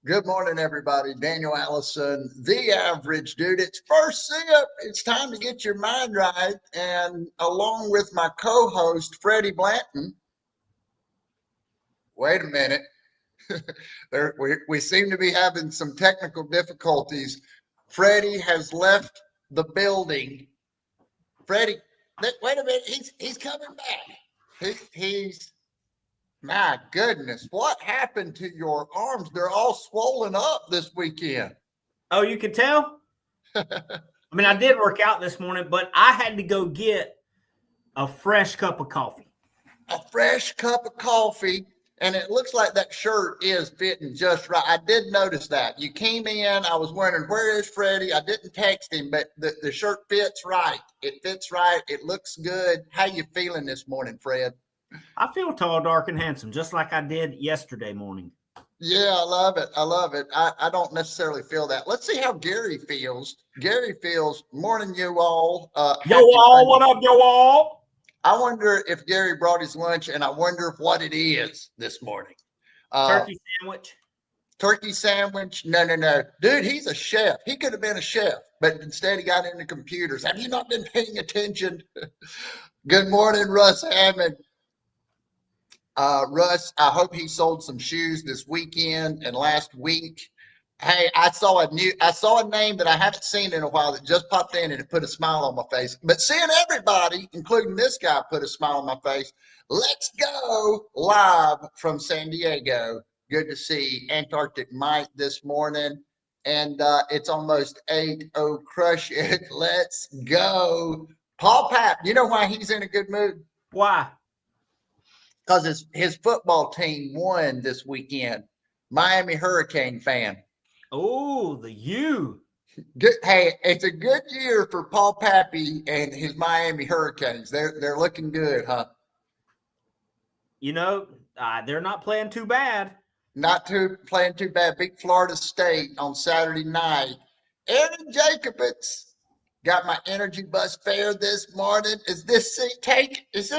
Good morning, everybody. Daniel Allison, the average dude. It's first sip. It's time to get your mind right. And along with my co host, Freddie Blanton. Wait a minute. we seem to be having some technical difficulties. Freddie has left the building. Freddie, wait a minute. He's coming back. He's My goodness, what happened to your arms? They're all swollen up this weekend. Oh, you can tell? I mean, I did work out this morning, but I had to go get a fresh cup of coffee. A fresh cup of coffee, and it looks like that shirt is fitting just right. I did notice that. You came in, I was wondering, where is Freddie? I didn't text him, but the shirt fits right. It fits right. It looks good. How you feeling this morning, Fred? I feel tall, dark, and handsome, just like I did yesterday morning. Yeah, I love it. I love it. I don't necessarily feel that. Let's see how Gary feels. Gary feels, morning, you all. Yo, Happy all, Sunday. what up, yo, all? I wonder if Gary brought his lunch, and I wonder what it is this morning. Turkey sandwich. Turkey sandwich? No. Dude, he's a chef. He could have been a chef, but instead he got into computers. Have you not been paying attention? Good morning, Russ Hammond. Russ, I hope he sold some shoes this weekend and last week. Hey, I saw a name that I haven't seen in a while that just popped in and it put a smile on my face. But seeing everybody, including this guy, put a smile on my face. Let's go live from San Diego. Good to see Antarctic Mike this morning. And it's almost 8:00. Crush it. Let's go. Paul Pap, you know why he's in a good mood? Why? Because his football team won this weekend. Miami Hurricane fan. Oh, the U. Good. Hey, it's a good year for Paul Pappy and his Miami Hurricanes. They're looking good, huh? You know, they're not playing too bad. Not too playing too bad. Big Florida State on Saturday night. Aaron Jacobitz got my energy bus fare this morning. Is this seat taken? It's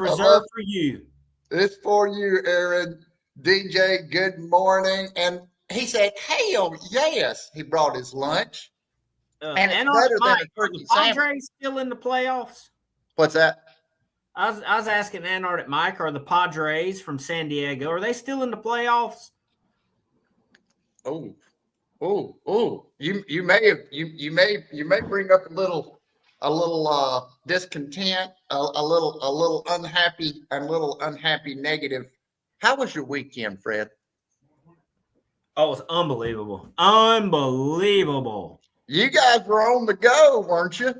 I love reserved for you. it's for you, Aaron. DJ, good morning. And he said, hell yes, he brought his lunch. And it's Antarctic better than Mike, a are the turkey sandwich. Padres still in the playoffs? What's that? I was asking Antarctic Mike, are the Padres from San Diego, are they still in the playoffs? Oh. You may bring up a little discontent, a little unhappy negative. How was your weekend, Fred? Oh, it's unbelievable. Unbelievable. You guys were on the go, weren't you?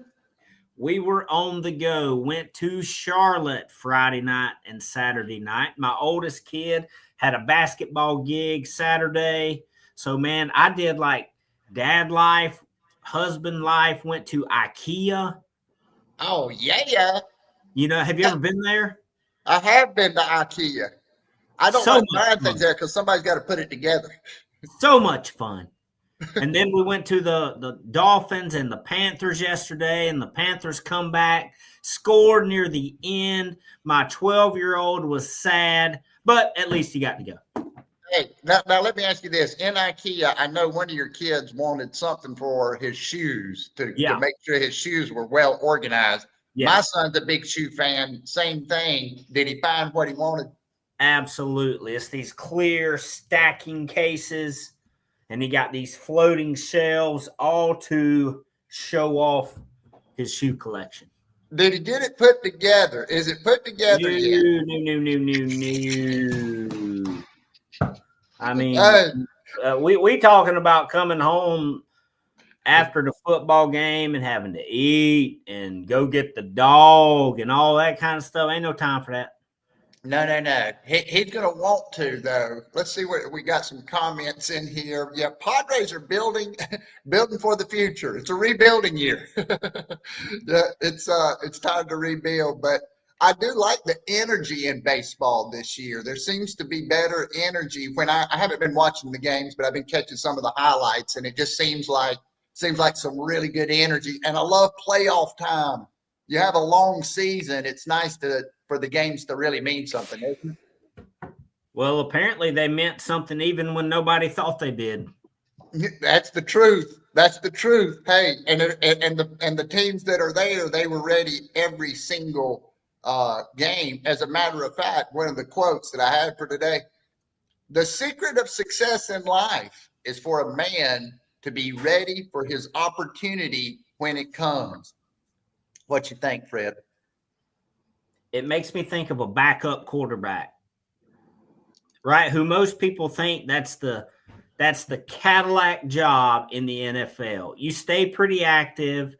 We were on the go. Went to Charlotte Friday night and Saturday night. My oldest kid had a basketball gig Saturday. So, man, I did like dad life, husband life, went to IKEA. Oh, yeah. You know, have you ever been there? I have been to IKEA. I don't So like much buying things fun. there because somebody's got to put it together. So much fun. And then we went to the Dolphins and the Panthers yesterday, and the Panthers come back, scored near the end. My 12-year-old was sad, but at least he got to go. Hey, now let me ask you this. In IKEA, I know one of your kids wanted something for his shoes to make sure his shoes were well organized. Yes. My son's a big shoe fan. Same thing. Did he find what he wanted? Absolutely. It's these clear stacking cases, and he got these floating shelves all to show off his shoe collection. Did he get it put together? Is it put together yet? No. I mean, we talking about coming home after the football game and having to eat and go get the dog and all that kind of stuff. Ain't no time for that. No. He's going to want to, though. Let's see what we got. Some comments in here. Yeah, Padres are building for the future. It's a rebuilding year. Yeah, it's time to rebuild. But I do like the energy in baseball this year. There seems to be better energy. When I haven't been watching the games, but I've been catching some of the highlights, and it just seems like some really good energy. And I love playoff time. You have a long season. It's nice for the games to really mean something, isn't it? Well, apparently they meant something even when nobody thought they did. That's the truth. That's the truth. Hey, and the teams that are there, they were ready every single game. As a matter of fact, one of the quotes that I had for today: the secret of success in life is for a man to be ready for his opportunity when it comes. What you think, Fred? It makes me think of a backup quarterback, right? Who most people think that's the Cadillac job in the NFL. You stay pretty active.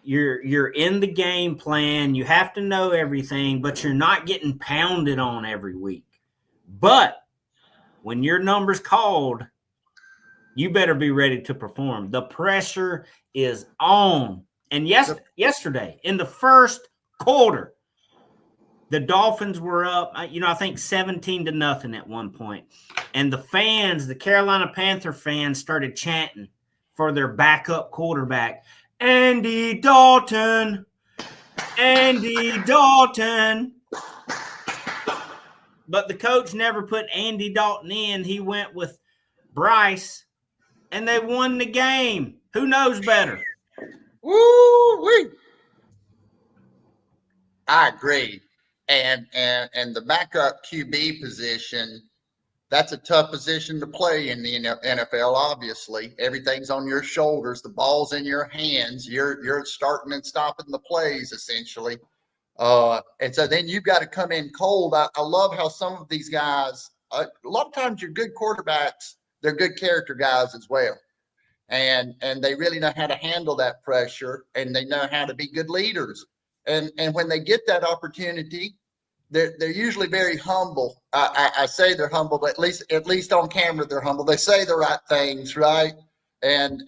You're in the game plan. You have to know everything, but you're not getting pounded on every week. But when your number's called, you better be ready to perform. The pressure is on. And yesterday in the first quarter, the Dolphins were up, I think 17-0 at one point. And the fans, the Carolina Panther fans, started chanting for their backup quarterback, Andy Dalton, Andy Dalton. But the coach never put Andy Dalton in. He went with Bryce, and they won the game. Who knows better? Woo-wee. I agree. And the backup QB position, that's a tough position to play in the NFL. Obviously, everything's on your shoulders. The ball's in your hands. You're starting and stopping the plays essentially. And so then you've got to come in cold. I love how some of these guys, a lot of times you're good quarterbacks, they're good character guys as well. And they really know how to handle that pressure, and they know how to be good leaders. And when they get that opportunity, they're usually very humble. I say they're humble, but at least on camera they're humble. They say the right things, right? And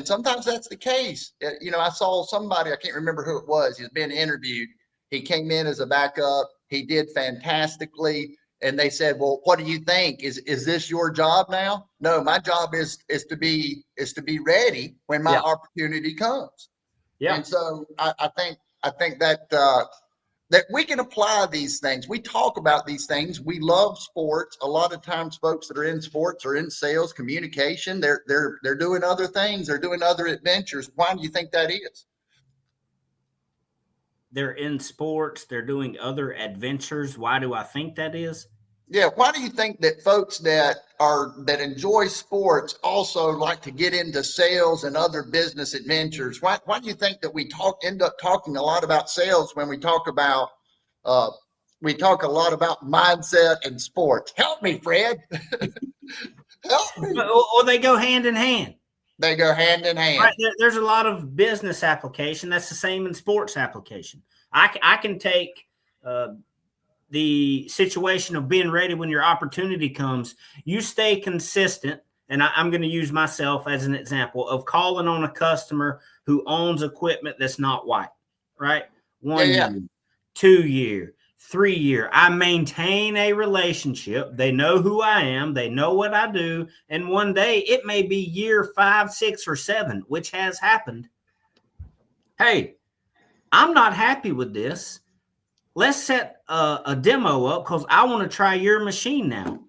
sometimes that's the case. I saw somebody, I can't remember who it was. He's been interviewed. He came in as a backup. He did fantastically. And they said, "Well, what do you think? Is this your job now?" No, my job is to be ready when my opportunity comes. Yeah. And so I think that that we can apply these things. We talk about these things. We love sports. A lot of times, folks that are in sports or in sales, communication, they're doing other things. They're doing other adventures. Why do you think that is? They're in sports. They're doing other adventures. Why do I think that is? Yeah. Why do you think that folks that enjoy sports also like to get into sales and other business adventures? Why do you think that we end up talking a lot about sales when we talk about a lot about mindset and sports? Help me, Fred. Help me. Or they go hand in hand. They go hand in hand. Right, there's a lot of business application. That's the same in sports application. I can take the situation of being ready when your opportunity comes. You stay consistent, and I'm going to use myself as an example of calling on a customer who owns equipment that's not white, right? 1 year, 2 year, 3 year. I maintain a relationship. They know who I am. They know what I do. And one day it may be year 5, 6, or 7, which has happened. Hey, I'm not happy with this. Let's set a demo up because I want to try your machine now.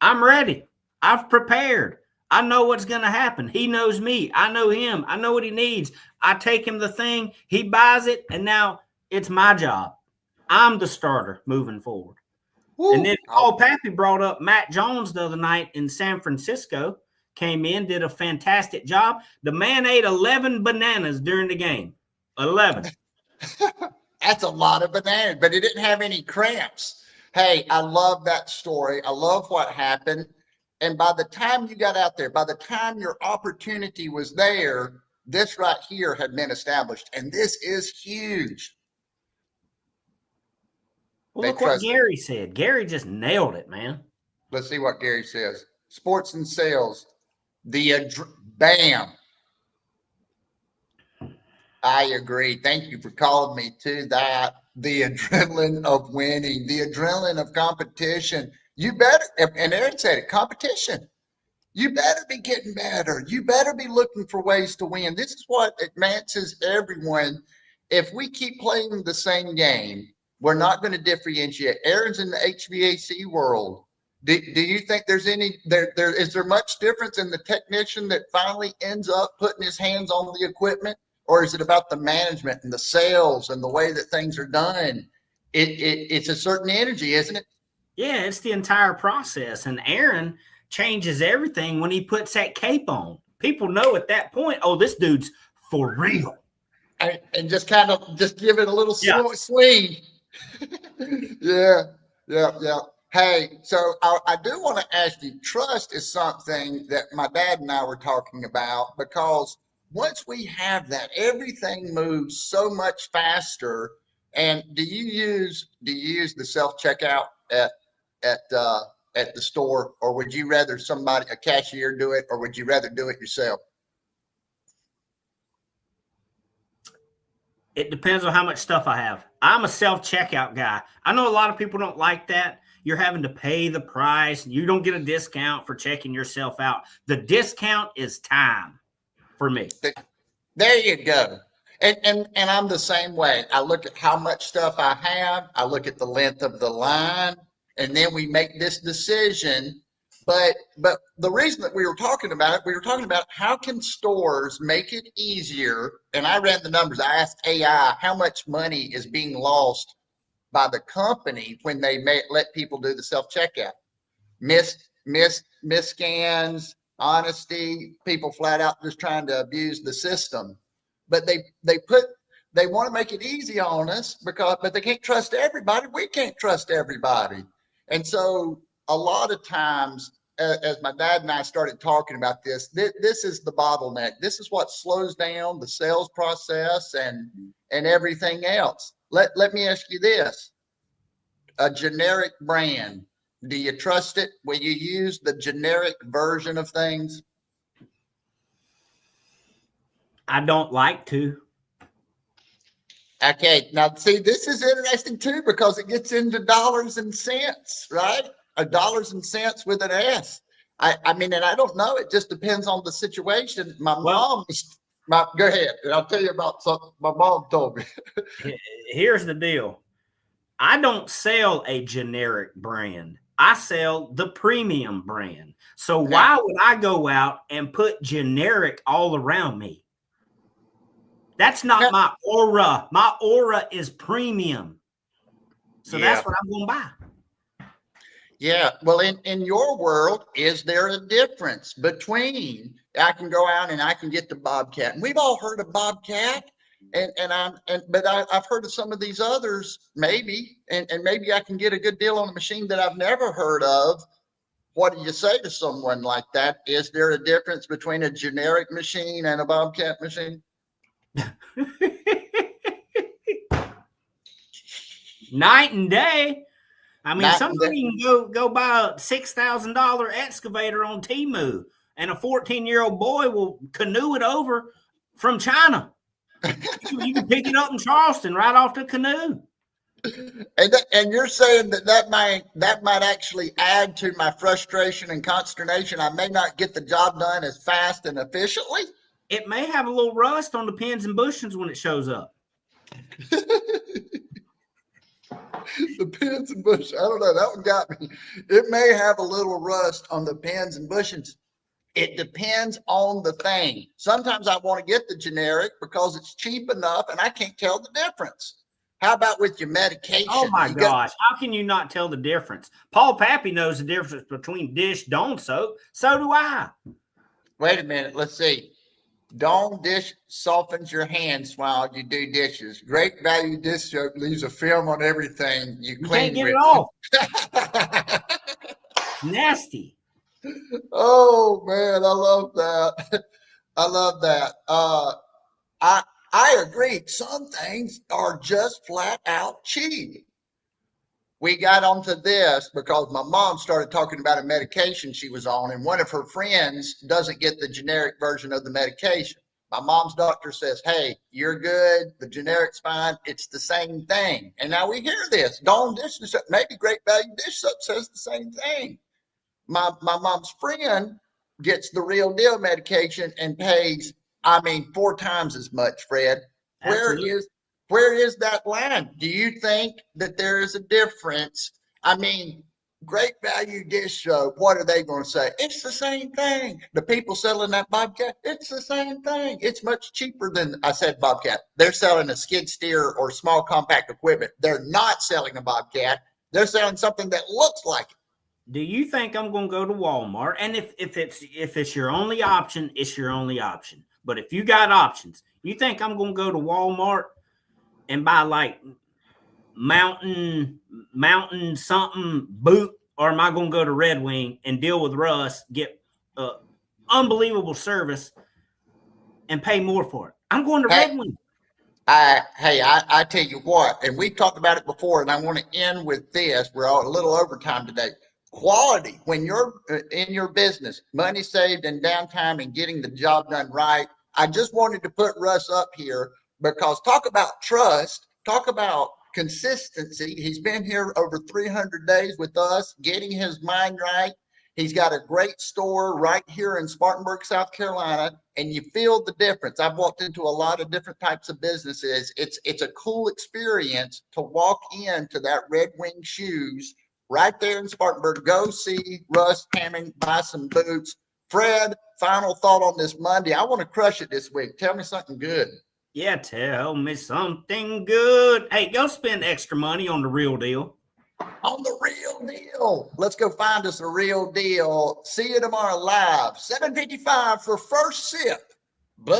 I'm ready. I've prepared. I know what's going to happen. He knows me. I know him. I know what he needs. I take him the thing. He buys it. And now it's my job. I'm the starter moving forward. Woo. And then Pappy brought up Matt Jones the other night in San Francisco. Came in, did a fantastic job. The man ate 11 bananas during the game. 11. That's a lot of bananas, but he didn't have any cramps. Hey, I love that story. I love what happened. And by the time you got out there, by the time your opportunity was there, this right here had been established. And this is huge. Well, look what Gary said. Gary just nailed it, man. Let's see what Gary says. Sports and sales. Bam. I agree. Thank you for calling me to that. The adrenaline of winning, the adrenaline of competition. You better, and Aaron said it, competition. You better be getting better. You better be looking for ways to win. This is what advances everyone. If we keep playing the same game, We're not going to differentiate. Aaron's in the HVAC world. Do you think there's any is there much difference in the technician that finally ends up putting his hands on the equipment, or is it about the management and the sales and the way that things are done? It's a certain energy, isn't it? Yeah, it's the entire process. And Aaron changes everything when he puts that cape on. People know at that point, oh, this dude's for real. And just kind of just give it a little swing. Yeah. Hey, so I do want to ask you, trust is something that my dad and I were talking about, because once we have that, everything moves so much faster. And do you use the self checkout at at the store, or would you rather a cashier do it, or would you rather do it yourself? It depends on how much stuff I have. I'm a self-checkout guy. I know a lot of people don't like that. You're having to pay the price. You don't get a discount for checking yourself out. The discount is time for me. There you go. And I'm the same way. I look at how much stuff I have. I look at the length of the line, and then we make this decision. But the reason that we were talking about how can stores make it easier? And I ran the numbers. I asked AI how much money is being lost by the company when they let people do the self checkout. Scans, honesty, people flat out just trying to abuse the system. But they want to make it easy on us but they can't trust everybody. We can't trust everybody. And so a lot of times, as my dad and I started talking about this is the bottleneck. This is what slows down the sales process and everything else. Let me ask you this. A generic brand, do you trust it? Will you use the generic version of things? I don't like to. Okay, now see, this is interesting too, because it gets into dollars and cents, right? Dollars and cents with an S. I mean, and I don't know. It just depends on the situation. Go ahead, and I'll tell you about something my mom told me. Here's the deal. I don't sell a generic brand. I sell the premium brand. So why would I go out and put generic all around me? That's not my aura. My aura is premium. So that's what I'm going to buy. Yeah. Well, in your world, is there a difference between I can go out and I can get the Bobcat? And we've all heard of Bobcat. But I've heard of some of these others, maybe, and maybe I can get a good deal on a machine that I've never heard of. What do you say to someone like that? Is there a difference between a generic machine and a Bobcat machine? Night and day. I mean, somebody can go buy a $6,000 excavator on Temu, and a 14-year-old boy will canoe it over from China. You can pick it up in Charleston right off the canoe. And you're saying that might actually add to my frustration and consternation. I may not get the job done as fast and efficiently. It may have a little rust on the pins and bushings when it shows up. The pins and bushings. I don't know. That one got me. It may have a little rust on the pins and bushings. It depends on the thing. Sometimes I want to get the generic because it's cheap enough and I can't tell the difference. How about with your medication? Oh my gosh. How can you not tell the difference? Paul Pappy knows the difference between Dish Dawn soap. So do I. Wait a minute. Let's see. Dawn dish softens your hands while you do dishes. Great Value dish soap leaves a film on everything you clean can't get with. It off. Nasty. Oh man, I love that. I love that. I agree. Some things are just flat out cheap. We got onto this because my mom started talking about a medication she was on, and one of her friends doesn't get the generic version of the medication. My mom's doctor says, "Hey, you're good. The generic's fine. It's the same thing." And now we hear this. Dawn dish soap, maybe Great Value dish soap says the same thing. My mom's friend gets the real deal medication and pays, 4 times as much, Fred. Absolutely. Where is that line? Do you think that there is a difference? I mean, Great Value Dish Soap, what are they going to say? It's the same thing. The people selling that Bobcat, it's the same thing. It's much cheaper than, I said Bobcat. They're selling a skid steer or small compact equipment. They're not selling a Bobcat. They're selling something that looks like it. Do you think I'm going to go to Walmart? And if it's your only option, it's your only option. But if you got options, you think I'm going to go to Walmart and buy like mountain something boot, or am I going to go to Red Wing and deal with Russ, get unbelievable service, and pay more for it? I'm going to Red Wing. I tell you what, and we talked about it before, and I want to end with this. We're all a little overtime today. Quality, when you're in your business, money saved and downtime and getting the job done right. I just wanted to put Russ up here because talk about trust, talk about consistency. He's been here over 300 days with us, getting his mind right. He's got a great store right here in Spartanburg, South Carolina, and you feel the difference. I've walked into a lot of different types of businesses. It's a cool experience to walk into that Red Wing Shoes right there in Spartanburg. Go see Russ Hamming, buy some boots. Fred, final thought on this Monday. I want to crush it this week. Tell me something good. Yeah, tell me something good. Hey, go spend extra money on the real deal. On the real deal. Let's go find us a real deal. See you tomorrow live, 7:55 for First Sip.